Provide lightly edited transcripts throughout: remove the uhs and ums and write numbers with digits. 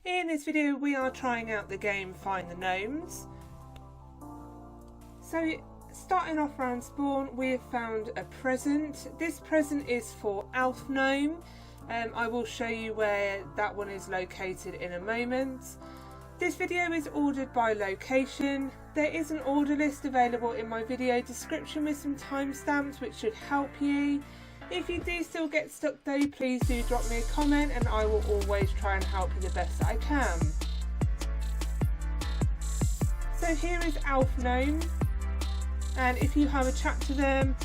In this video we are trying out the game Find the Gnomes. So starting off around spawn, we have found a present. This present is for Elf Gnome. I will show you where that one is located in a moment. This video is ordered by location. There is an order list available in my video description with some timestamps which should help you. If you do still get stuck though, please do drop me a comment and I will always try and help you the best that I can. So here is Elf Gnome, and if you have a chat to them,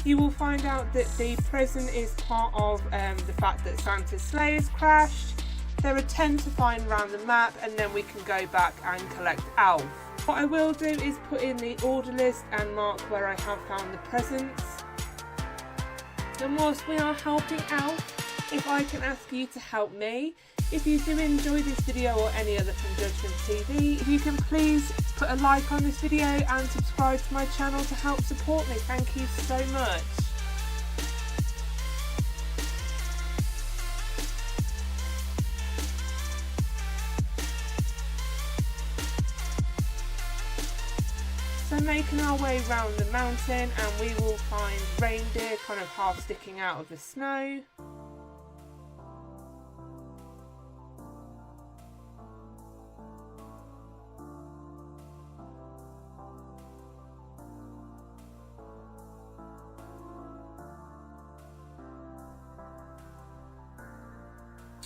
you will find out that the present is part of the fact that Santa's sleigh has crashed. There are 10 to find around the map, and then we can go back and collect Elf. What I will do is put in the order list and mark where I have found the presents. And whilst we are helping Elf, if I can ask you to help me, if you do enjoy this video or any other from JudgementTV, if you can please put a like on this video and subscribe to my channel to help support me. Thank you so much. So making our way round the mountain, and we will find reindeer kind of half sticking out of the snow.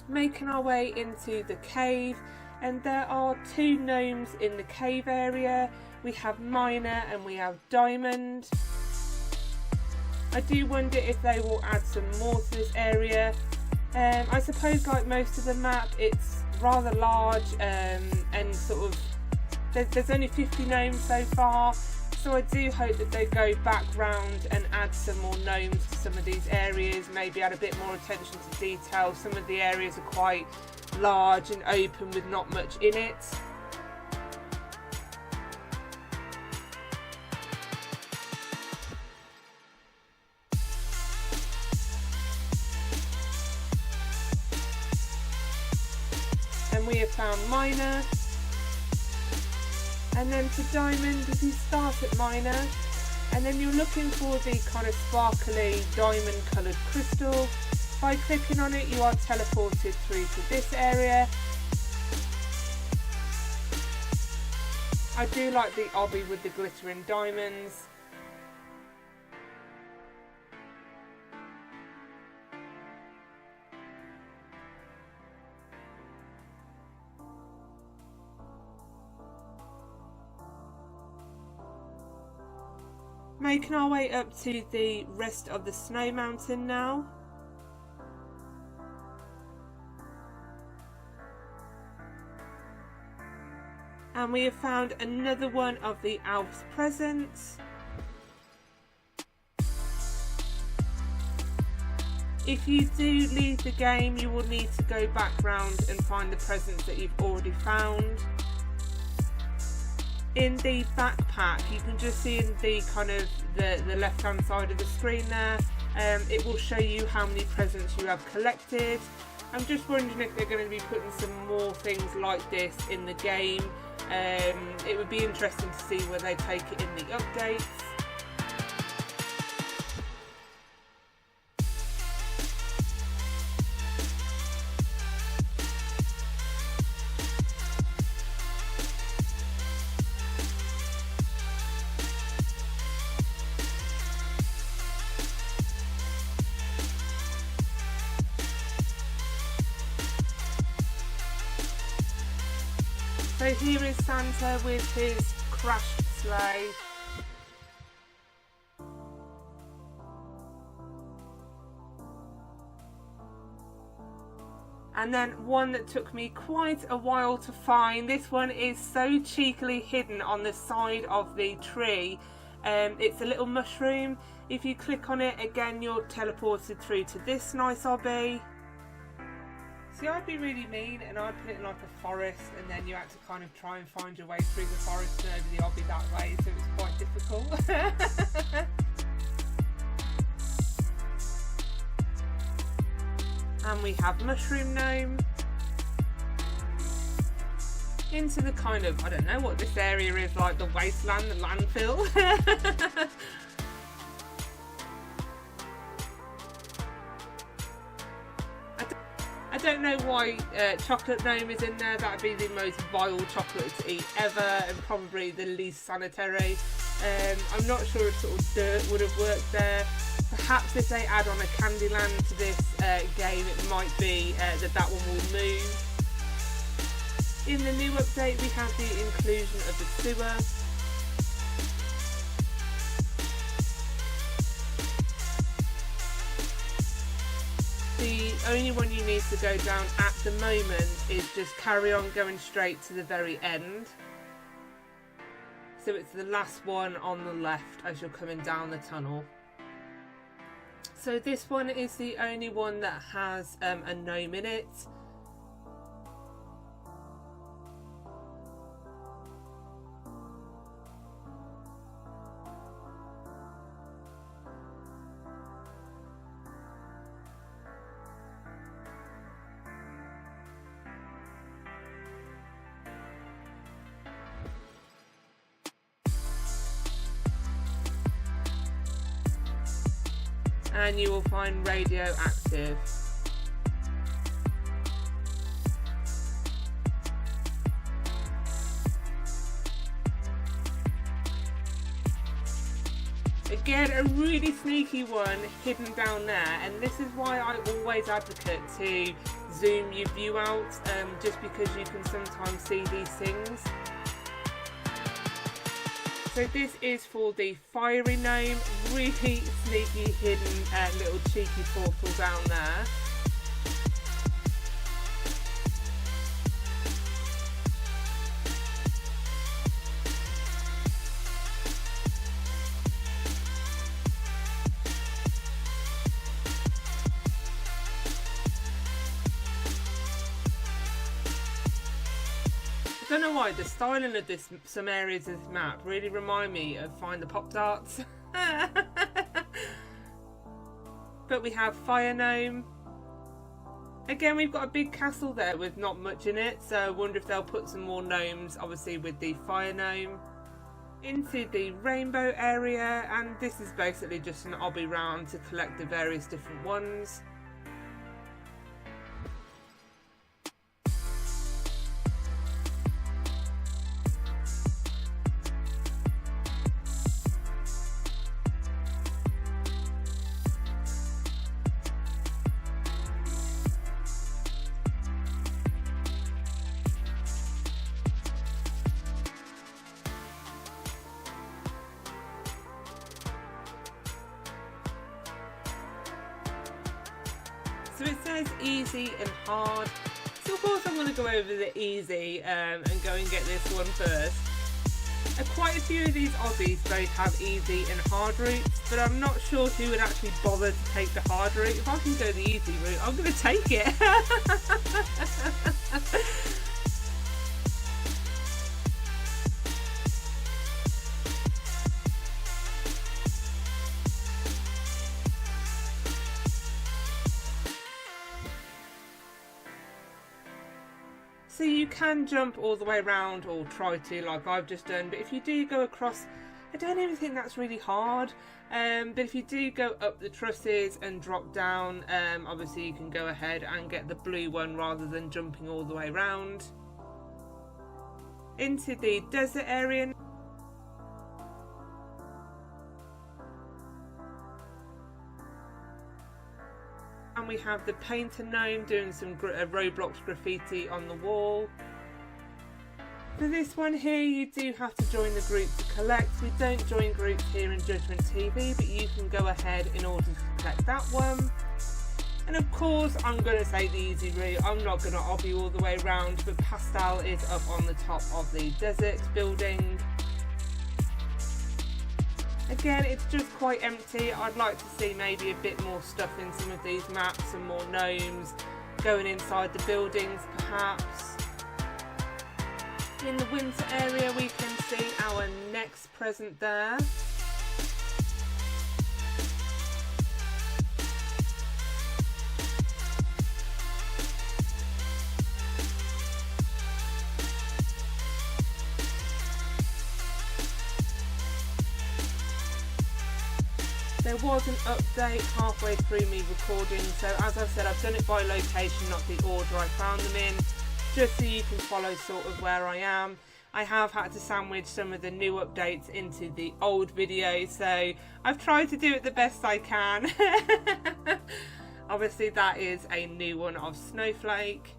Making our way into the cave, and there are 2 gnomes in the cave area. We have Minor and we have Diamond. I do wonder if they will add some more to this area. I suppose like most of the map, it's rather large and sort of there's only 50 gnomes so far, so I do hope that they go back round and add some more gnomes to some of these areas, maybe add a bit more attention to detail. Some of the areas are quite large and open with not much in it. And we have found Minor, and then for Diamond, if you start at Minor and then you're looking for the kind of sparkly diamond coloured crystal, by clicking on it you are teleported through to this area. I do like the obby with the glittering diamonds. Making our way up to the rest of the snow mountain now. And we have found another one of the Elf's presents. If you do leave the game, you will need to go back round and find the presents that you've already found. In the backpack, you can just see in the kind of the left hand side of the screen there, it will show you how many presents you have collected. I'm just wondering if they're going to be putting some more things like this in the game. It would be interesting to see where they take it in the updates. So here is Santa with his crashed sleigh. And then one that took me quite a while to find. This one is so cheekily hidden on the side of the tree. It's a little mushroom. If you click on it again, you're teleported through to this nice obby. See, I'd be really mean and I'd put it in like a forest, and then you had to kind of try and find your way through the forest and over the obby that way, so it was quite difficult. And we have Mushroom Gnome. into the kind of, I don't know what this area is, like the wasteland, the landfill. I don't know why chocolate gnome is in there. That would be the most vile chocolate to eat ever, and probably the least sanitary. I'm not sure if sort of dirt would have worked there. Perhaps if they add on a Candyland to this game, it might be that one will move. In the new update, we have the inclusion of the sewer. The only one you need to go down at the moment is just carry on going straight to the very end. So it's the last one on the left as you're coming down the tunnel. So this one is the only one that has a gnome in it. And you will find radioactive. Again, a really sneaky one hidden down there, and this is why I always advocate to zoom your view out, just because you can sometimes see these things. So this is for the fiery gnome, really sneaky hidden little cheeky portal down there. I don't know why, the styling of some areas of this map really remind me of Find the Pop-Tarts. But we have Fire Gnome. Again, we've got a big castle there with not much in it, so I wonder if they'll put some more gnomes, obviously with the Fire Gnome. Into the rainbow area, and this is basically just an obby round to collect the various different ones. So it says easy and hard. So of course I'm going to go over the easy and go and get this one first. Quite a few of these Aussies both have easy and hard routes, but I'm not sure who would actually bother to take the hard route. If I can go the easy route, I'm going to take it. So you can jump all the way around, or try to, like I've just done, but if you do go across, I don't even think that's really hard, but if you do go up the trusses and drop down, obviously you can go ahead and get the blue one rather than jumping all the way around. Into the desert area. And we have the painter gnome doing some Roblox graffiti on the wall. For this one here, you do have to join the group to collect. We don't join groups here in JudgementTV, but you can go ahead in order to collect that one. And of course, I'm going to say the easy route. I'm not going to obby all the way around, but pastel is up on the top of the desert building. Again, it's just quite empty. I'd like to see maybe a bit more stuff in some of these maps, some more gnomes going inside the buildings perhaps. In the winter area we can see our next present there. there was an update halfway through me recording, so as I said, I've done it by location, not the order I found them in, just so you can follow sort of where I am. I have had to sandwich some of the new updates into the old videos, so I've tried to do it the best I can. Obviously that is a new one of Snowflake.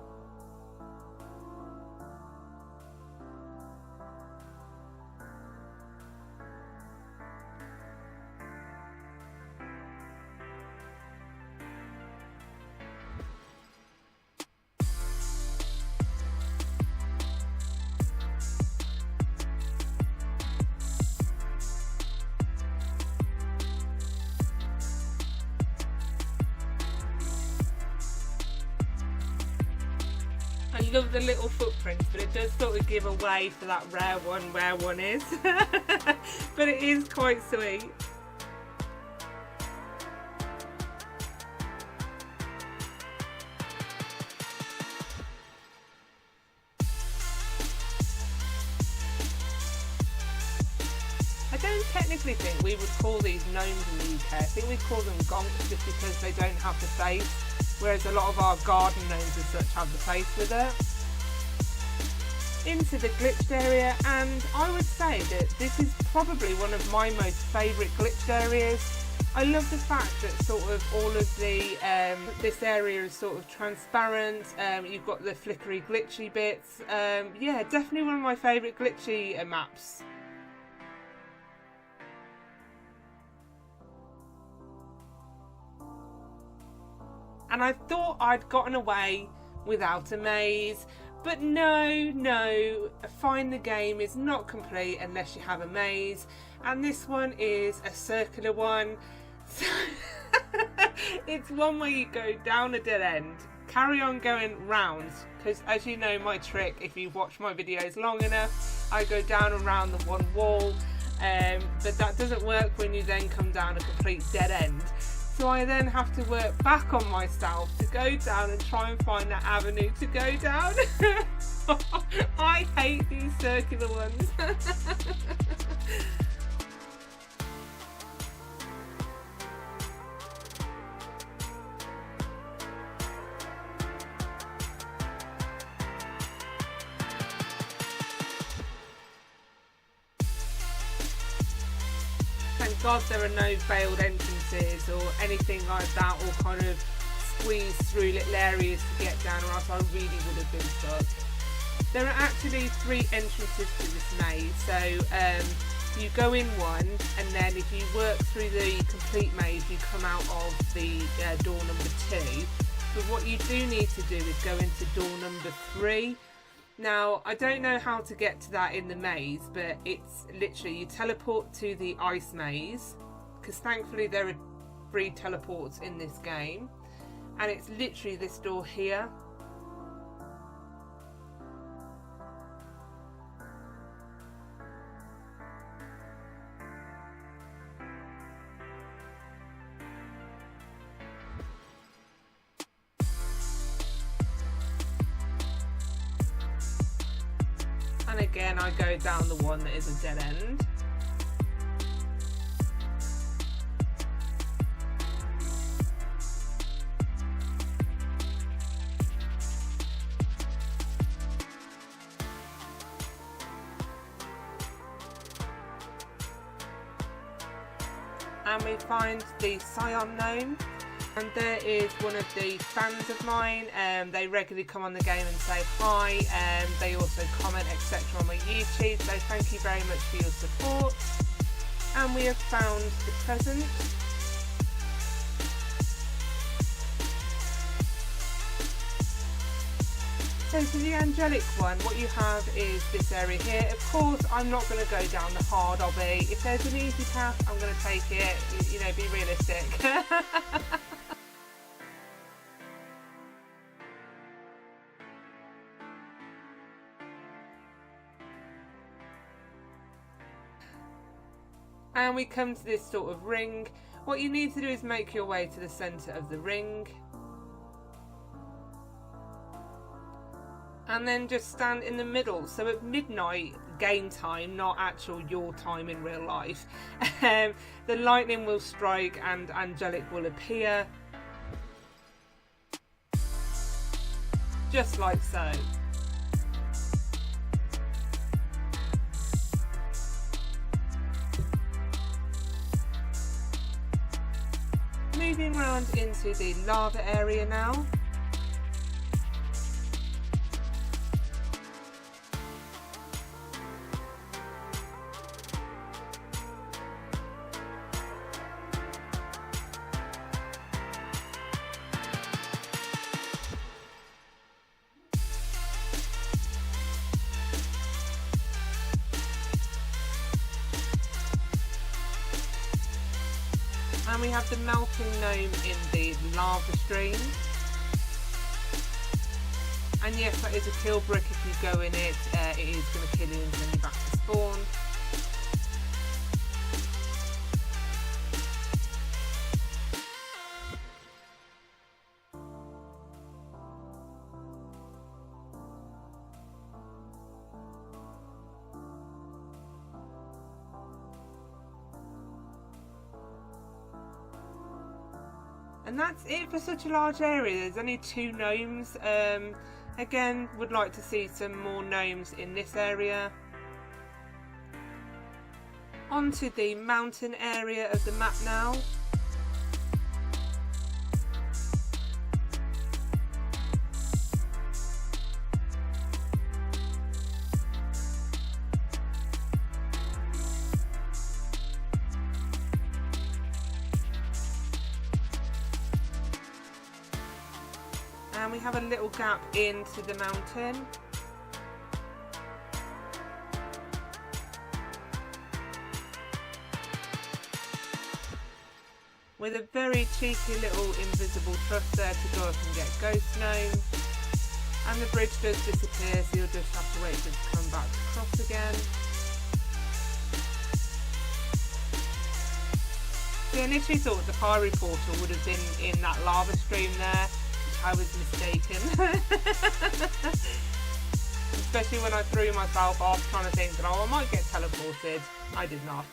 I love the little footprints, but it does sort of give away for that rare one where one is. But it is quite sweet. I don't technically think we would call these gnomes in the UK. I think we call them gonks just because they don't have the face, whereas a lot of our garden gnomes as such have the face with it. Into the glitched area, and I would say that this is probably one of my most favourite glitched areas. I love the fact that sort of all of the this area is sort of transparent. You've got the flickery glitchy bits. Yeah, definitely one of my favourite glitchy maps. And I thought I'd gotten away without a maze, but no, Find the Game is not complete unless you have a maze, and this one is a circular one. So it's one where you go down a dead end, carry on going round, because as you know my trick, if you watch my videos long enough, I go down and round the one wall, but that doesn't work when you then come down a complete dead end. So I then have to work back on myself to go down and try and find that avenue to go down. I hate these circular ones. Thank God there are no veiled entrances or anything like that, or kind of squeeze through little areas to get down, or else I really would have been stuck. There are actually 3 entrances to this maze, so you go in one, and then if you work through the complete maze you come out of the door number 2. But what you do need to do is go into door number 3. Now, I don't know how to get to that in the maze, but it's literally you teleport to the ice maze, because thankfully there are 3 teleports in this game, and it's literally this door here. And again, I go down the one that is a dead end. And we find the cyan gnome. And there is one of the fans of mine. They regularly come on the game and say hi. They also comment etc. on my YouTube, so thank you very much for your support. And we have found the present. So for the angelic one, what you have is this area here. Of course, I'm not going to go down the hard obby. If there's an easy path, I'm going to take it. You know, be realistic. And we come to this sort of ring. What you need to do is make your way to the centre of the ring. And then just stand in the middle. So at midnight, game time, not actual your time in real life. The lightning will strike and angelic will appear. Just like so. Moving around into the lava area now. And we have the melting gnome in the lava stream. And yes, that is a kill brick. If you go in it, it is going to kill you and send you back to spawn. And that's it for such a large area. There's only 2 gnomes. Again, would like to see some more gnomes in this area. Onto the mountain area of the map now. And we have a little gap into the mountain. With a very cheeky little invisible truss there to go up and get ghost gnomes. And the bridge does disappear, so you'll just have to wait for it to come back to cross again. So I initially thought the fiery portal would have been in that lava stream there. I was mistaken. Especially when I threw myself off trying to think that, oh, I might get teleported. I did not.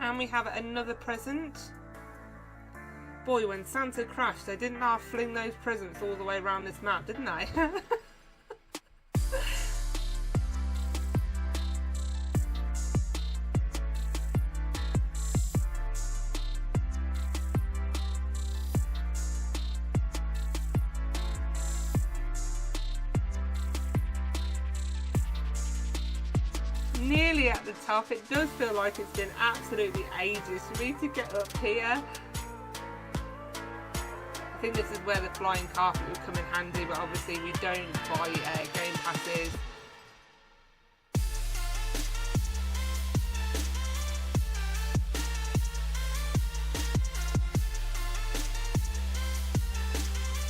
And we have another present. Boy, when Santa crashed, I didn't half fling those presents all the way around this map, didn't I? Nearly at the top. It does feel like it's been absolutely ages for me to get up here. I think this is where the flying carpet would come in handy, but obviously we don't buy game passes.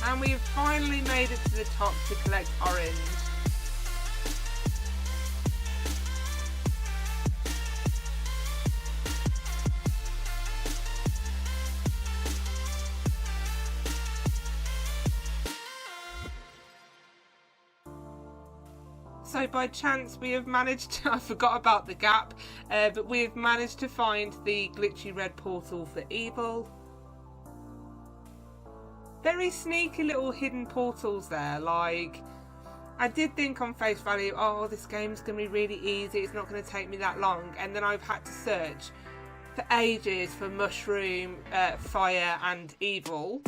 And we've finally made it to the top to collect orange. So by chance we have managed to, I forgot about the gap, but we have managed to find the glitchy red portal for evil. Very sneaky little hidden portals there. Like, I did think on face value, oh, this game's going to be really easy, it's not going to take me that long, and then I've had to search for ages for mushroom, fire and evil.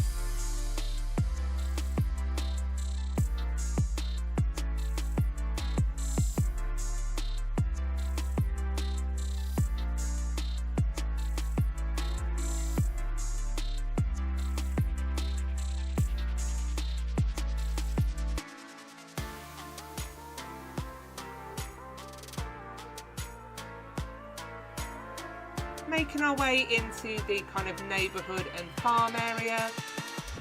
Making our way into the kind of neighbourhood and farm area.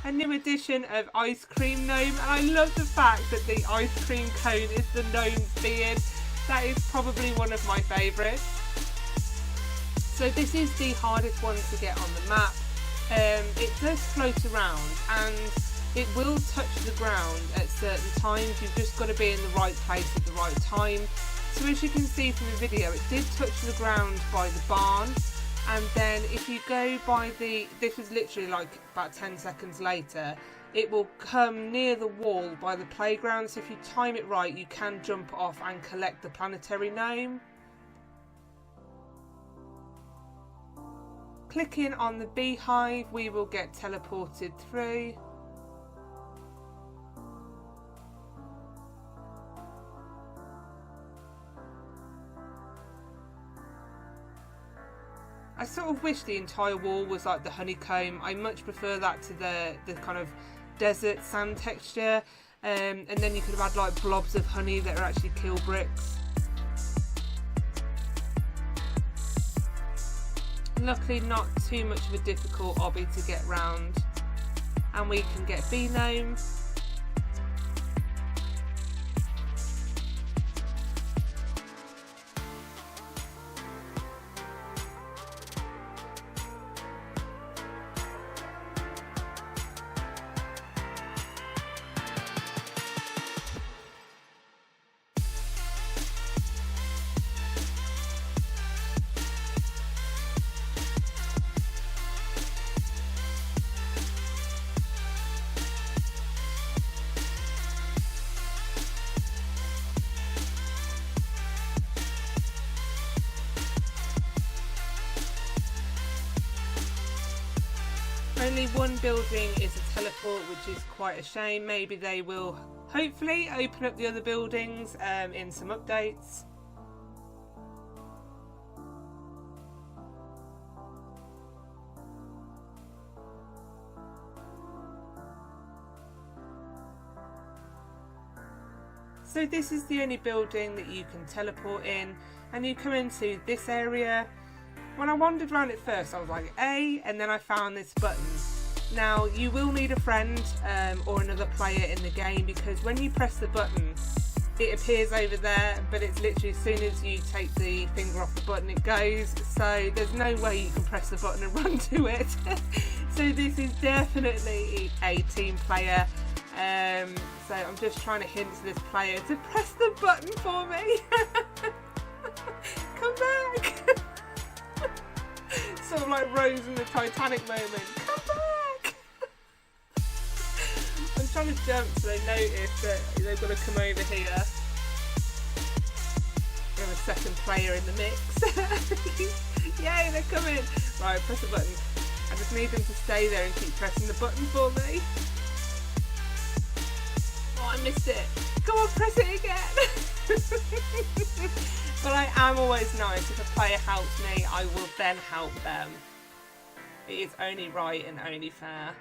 a new edition of ice cream gnome, and I love the fact that the ice cream cone is the gnome's beard. That is probably one of my favourites. So this is the hardest one to get on the map. It does float around and it will touch the ground at certain times. You've just got to be in the right place at the right time. So as you can see from the video, it did touch the ground by the barn, and then if you go by the, this was literally like about 10 seconds later, it will come near the wall by the playground. So if you time it right, you can jump off and collect the planetary gnome. Clicking on the beehive, we will get teleported through. I sort of wish the entire wall was like the honeycomb. I much prefer that to the kind of desert sand texture. And then you could have had like blobs of honey that are actually kill bricks. Luckily not too much of a difficult obby to get round. And we can get bee gnomes. Only one building is a teleport, which is quite a shame. Maybe they will hopefully open up the other buildings in some updates. So this is the only building that you can teleport in, and you come into this area. When I wandered around it first, I was like, A, and then I found this button. Now, you will need a friend or another player in the game, because when you press the button, it appears over there, but it's literally as soon as you take the finger off the button, it goes. So there's no way you can press the button and run to it. So this is definitely a team player. So I'm just trying to hint to this player to press the button for me. Come back. Sort of like Rose in the Titanic moment. Come back! I'm trying to jump so they notice that they've got to come over here. We have a second player in the mix. Yay, they're coming! Right, press the button. I just need them to stay there and keep pressing the button for me. Oh, I missed it. Come on, press it again! But I am always nice. If a player helps me, I will then help them. It is only right and only fair.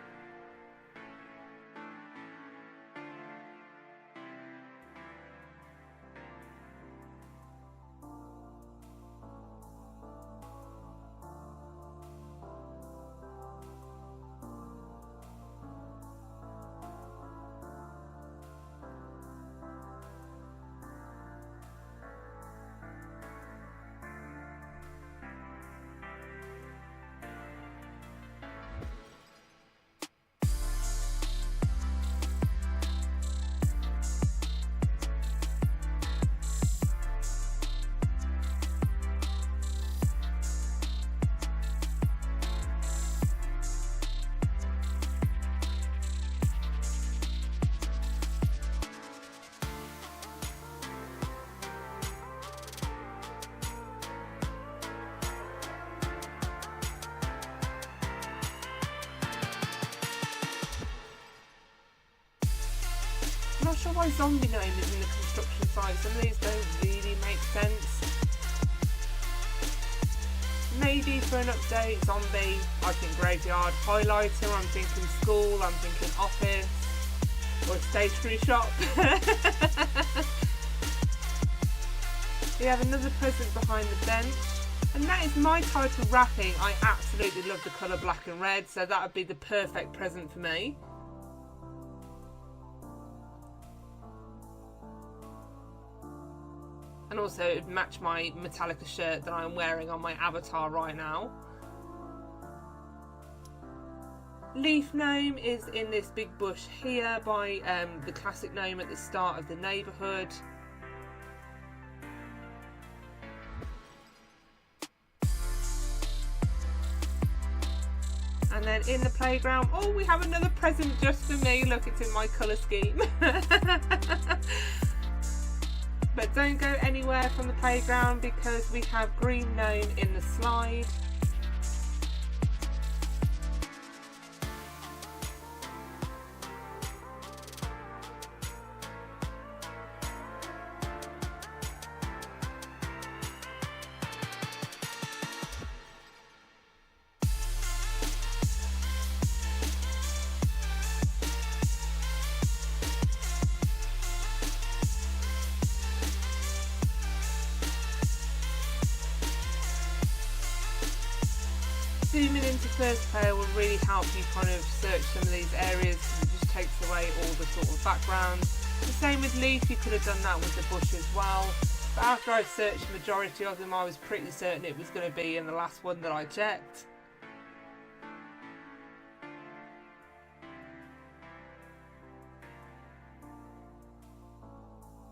I'm not sure why zombie gnome is in the construction side. Some of these don't really make sense. Maybe for an update, zombie, I think graveyard. Highlighter, I'm thinking school, I'm thinking office, or a stationery shop. We have another present behind the bench, and that is my type of wrapping. I absolutely love the colour black and red, so that would be the perfect present for me. and also it would match my Metallica shirt that I'm wearing on my avatar right now. Leaf gnome is in this big bush here by the classic gnome at the start of the neighbourhood. And then in the playground, oh, we have another present just for me. Look, it's in my colour scheme. But don't go anywhere from the playground because we have green gnome in the slide. Zooming into first player will really help you kind of search some of these areas because it just takes away all the sort of background. The same with leaf, you could have done that with the bush as well. But after I've searched the majority of them, I was pretty certain it was going to be in the last one that I checked.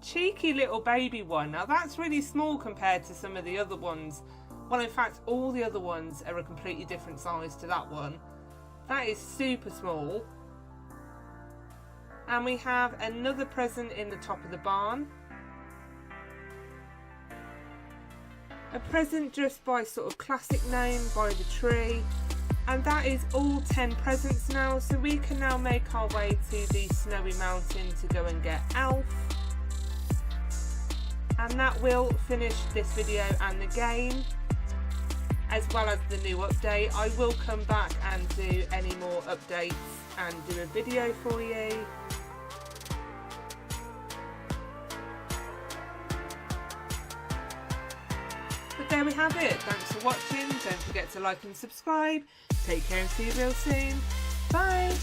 Cheeky little baby one. Now that's really small compared to some of the other ones. Well, in fact, all the other ones are a completely different size to that one. That is super small. And we have another present in the top of the barn. A present just by sort of classic gnome by the tree. And that is all 10 presents now. So we can now make our way to the snowy mountain to go and get Elf. And that will finish this video and the game, as well as the new update. I will come back and do any more updates and do a video for you. But there we have it. Thanks for watching. Don't forget to like and subscribe. Take care and see you real soon. Bye.